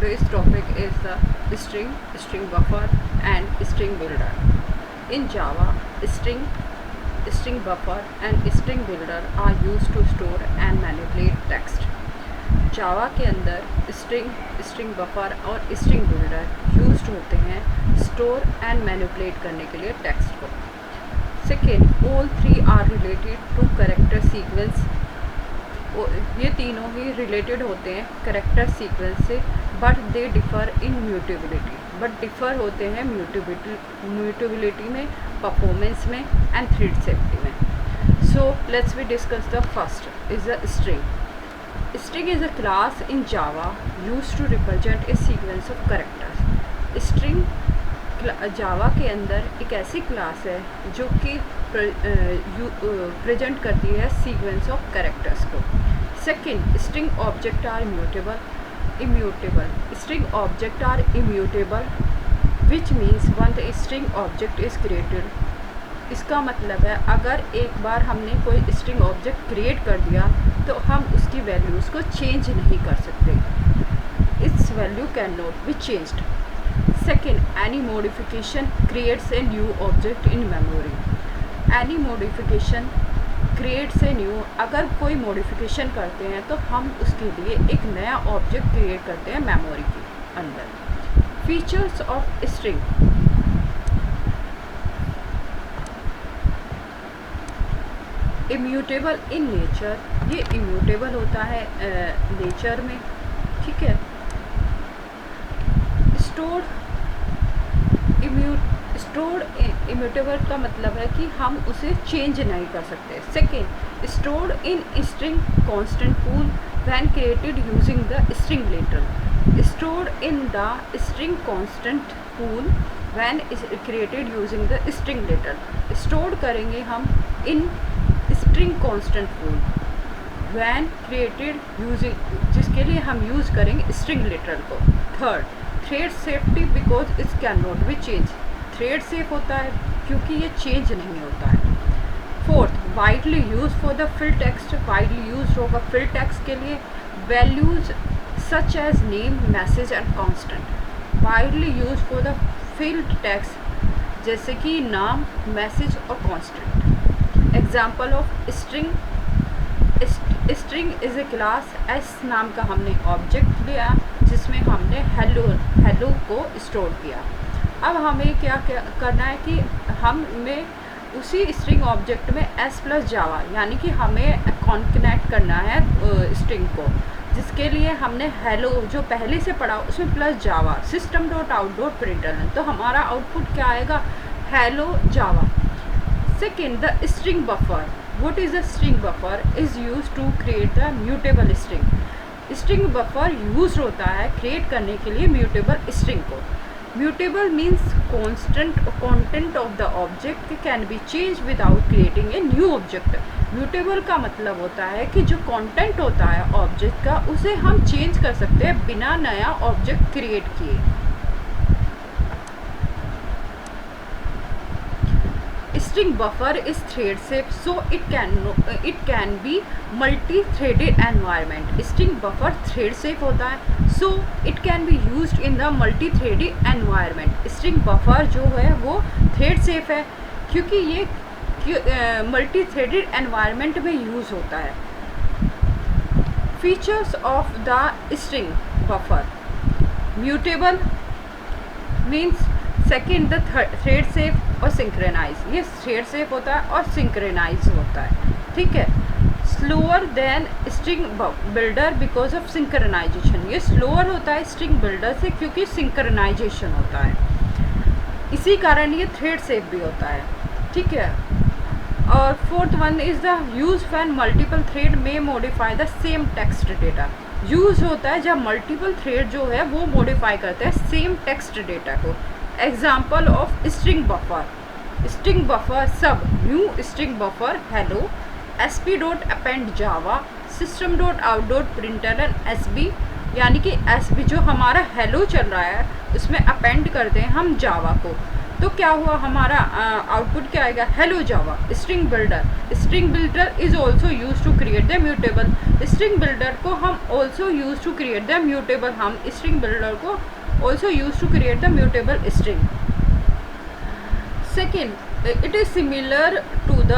today's topic is the string buffer and string builder. In Java, string buffer and string builder are used to store and manipulate text. जावा के अंदर string buffer और string builder used होते हैं store and manipulate करने के लिए text को. Second, all three are related to character sequence. ये तीनों ही रिलेटेड होते हैं कैरेक्टर सीक्वेंस से, but they differ in mutability. But differ होते हैं म्यूटेबिलिटी में, परफॉर्मेंस में एंड थ्रेड सेफ्टी में. So let's we discuss the first is the string. String is a class in Java used to represent a sequence of characters. String जावा के अंदर एक ऐसी class है जो कि प्रेजेंट करती है सीक्वेंस ऑफ कैरेक्टर्स को. Second, string object are immutable. String object are immutable which means one the string object is created. इसका मतलब है अगर एक बार हमने कोई स्ट्रिंग ऑब्जेक्ट क्रिएट कर दिया तो हम उसकी वैल्यूज़ को चेंज नहीं कर सकते. It's value can not be changed. Second, any modification creates a new object in memory. Any modification creates a new. अगर कोई मॉडिफिकेशन करते हैं तो हम उसके लिए एक नया ऑब्जेक्ट क्रिएट करते हैं मेमोरी के अंदर. Features of string. Immutable in nature. ये इम्यूटेबल होता है नेचर में, ठीक है. स्टोर्ड इम्यूटेबल का मतलब है कि हम उसे चेंज नहीं कर सकते. Second, stored in string constant pool when created using the string letter. Stored in the string constant pool when created using the string letter. Stored करेंगे हम in string constant pool when created using, जिसके लिए हम use करेंगे string letter को. Third, thread safety because it can not be change. Thread safe होता है क्योंकि ये चेंज नहीं होता है. Fourth, widely use for the fill text. Widely use होगा फिल टेक्स्ट के लिए. Values such as name, message and constant. Widely use for the fill text जैसे कि नाम, मैसेज और constant. Example of string. String is a class. S नाम का हमने ऑब्जेक्ट लिया जिसमें हमने हेलो को स्टोर किया. अब हमें क्या करना है कि हमें उसी स्ट्रिंग ऑब्जेक्ट में एस प्लस जावा यानी कि हमें कॉन्कनेक्ट करना है स्ट्रिंग को, जिसके लिए हमने हेलो जो पहले से पढ़ा उसमें plus Java system dot out dot println. तो हमारा आउटपुट क्या आएगा? Hello Java. Second, the string buffer. What is a string buffer? Is used to create the mutable string. String buffer used होता है create करने के लिए mutable string को. Mutable means content of the object can be changed without creating a new object. Mutable का मतलब होता है कि जो content होता है object का उसे हम change कर सकते हैं बिना नया object create किए. String buffer is thread safe, so it can be multi-threaded environment. String buffer thread safe होता है, so it can be used in the multi-threaded environment. String buffer जो है वो thread safe है क्योंकि ये multi-threaded environment में use होता है. Features of the string buffer. Mutable means second, the thread safe और सिंक्रोनाइज. ये थ्रेड सेफ होता है और सिंक्रोनाइज होता है, ठीक है. Slower than string builder because of synchronization. ये स्लोअर होता है स्ट्रिंग बिल्डर से क्योंकि सिंक्रोनाइजेशन होता है. इसी कारण ये थ्रेड सेफ भी होता है, ठीक है. और fourth one is the use when multiple thread में modify the same text data. Use होता है जब मल्टीपल थ्रेड जो है वो मॉडिफाई करते हैं सेम टेक्स्ट डेटा को. Example of string buffer. String buffer सब new string buffer hello, sp dot append Java, system dot out dot println sb यानी कि sb जो हमारा हेलो चल रहा है उसमें अपेंड करते हैं हम जावा को. तो क्या हुआ, हमारा आउटपुट क्या आएगा, hello Java string builder. String builder is also use to create the mutable. String builder को हम also use to create the mutable, हम स्ट्रिंग बिल्डर को also use to create the mutable string. Second, it is similar to the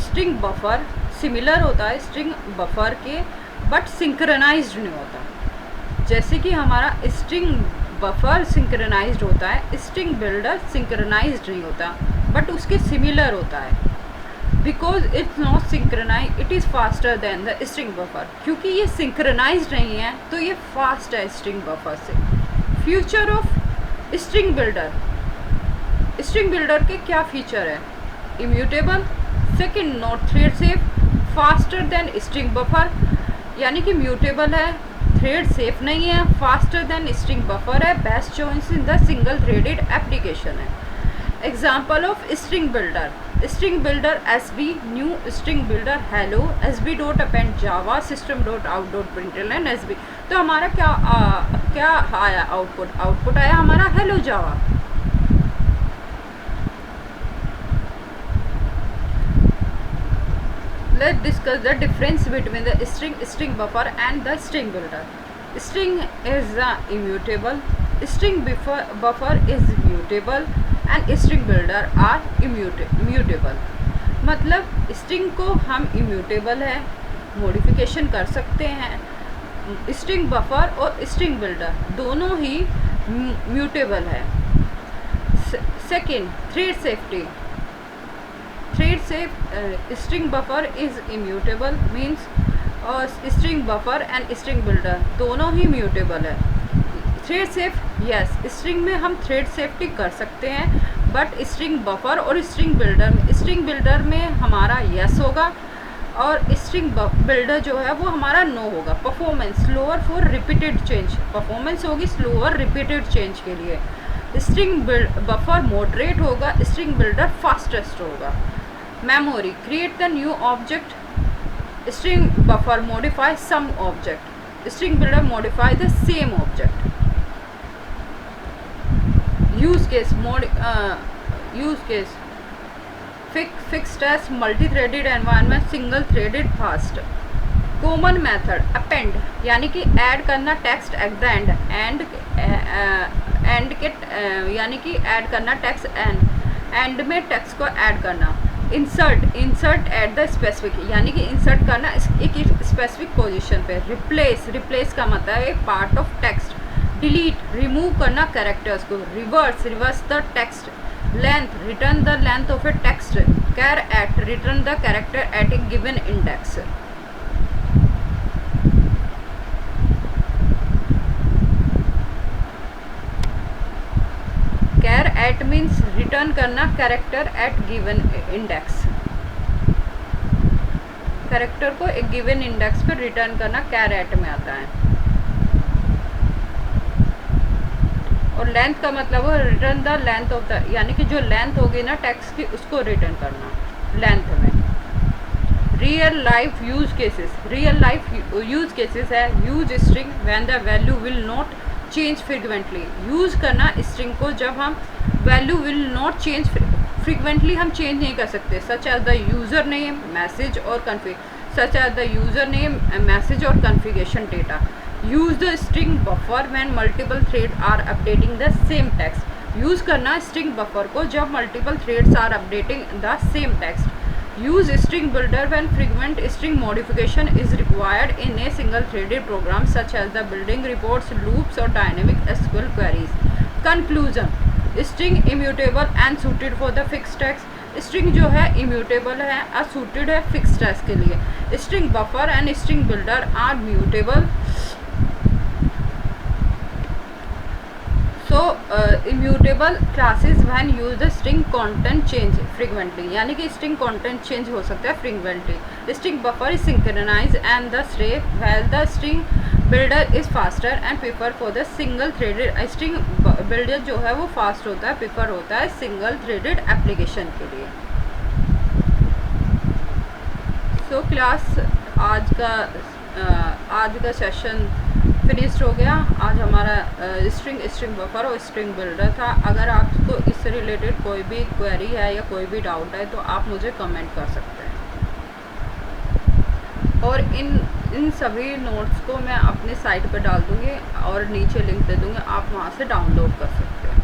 string buffer, similar होता है string buffer के, but synchronized नहीं होता। जैसे कि हमारा स्ट्रिंग बफर सिंक्रोनाइज्ड होता है, स्ट्रिंग बिल्डर सिंक्रोनाइज्ड नहीं होता, बट उसके सिमिलर होता है। Because it's not synchronise, it is faster than the string buffer. क्योंकि ये सिंक्रोनाइज्ड नहीं है तो ये फास्ट है स्ट्रिंग बफर से। Future of string builder, string builder के क्या फीचर है, immutable, second not thread safe, faster than string buffer, यानी कि म्यूटेबल है, थ्रेड सेफ नहीं है, फास्टर देन स्ट्रिंग बफर है, best choice in the single threaded application है। Example of string builder, string builder SB, new string builder hello, SB dot append Java, system dot out dot println SB. तो हमारा क्या आया output, output आया हमारा hello Java. Let's discuss the difference between the string buffer and the string builder. String is immutable, string buffer is mutable and string builder are immutable. मतलब string को हम immutable है, modification कर सकते हैं, string buffer और string builder दोनों ही mutable है। Second, thread safety. Thread safe, string buffer is immutable, means string buffer and string builder दोनों ही म्यूटेबल है। थ्रेड सेफ, यस, स्ट्रिंग में हम थ्रेड सेफ्टी कर सकते हैं, बट स्ट्रिंग बफर और स्ट्रिंग बिल्डर में हमारा यस होगा और स्ट्रिंग बिल्डर जो है वो हमारा नो होगा। Performance slower for repeated change, performance होगी स्लोअर रिपीटेड चेंज के लिए। स्ट्रिंग बफर मॉडरेट होगा, स्ट्रिंग बिल्डर फास्टेस्ट होगा। Memory, create the new object, string buffer modify some object, string builder modify the same object. Use case, fixed as multi threaded environment, single threaded fast. Common method, append, यानी कि add करना text at the end के यानी कि add करना text and में text को add करना। इंसर्ट एट द स्पेसिफिक, यानी कि इंसर्ट करना एक स्पेसिफिक पोजीशन पे। रिप्लेस का मतलब है एक part of text. Delete, remove करना कैरेक्टर्स को। Reverse the text. Length, return the length of a text. Char at, return the character at a given index. Char at means return करना character at given index, character को एक given index पर return करना कैर eight में आता है। और length का मतलब वो return the length of the, यानी कि जो लेंथ होगी ना टेक्स्ट की उसको रिटर्न करना लेंथ में। रियल लाइफ यूज केसेस है, use string when the value will not change frequently. Use करना स्ट्रिंग को जब हम value will not change frequently, हम चेंज नहीं कर सकते, such as the user name message और configuration data. Use the string buffer when multiple thread are updating the same text. Use करना स्ट्रिंग बफर को जब multiple threads are updating the same text. Use string builder when frequent string modification is required in a single threaded program such as the building reports, loops or dynamic SQL queries. Conclusion, string immutable and suited for the fixed text. String जो है immutable है और suited है fixed text के लिए. String buffer and string builder are mutable. So immutable classes when use the string content change frequently, यानी कि string content change हो सकता है frequently. String buffer is synchronized and the safe, while the string builder is faster and prefer for the single threaded. String builder जो है वो fast होता है, prefer होता है single threaded application के लिए. So class आज का सेशन फिनिश्ड हो गया आज हमारा स्ट्रिंग बफर और स्ट्रिंग बिल्डर था। अगर आपको इससे रिलेटेड कोई भी क्वेरी है या कोई भी डाउट है तो आप मुझे कमेंट कर सकते हैं, और इन सभी नोट्स को मैं अपने साइट पर डाल दूँगी और नीचे लिंक दे दूँगी, आप वहाँ से डाउनलोड कर सकते हैं।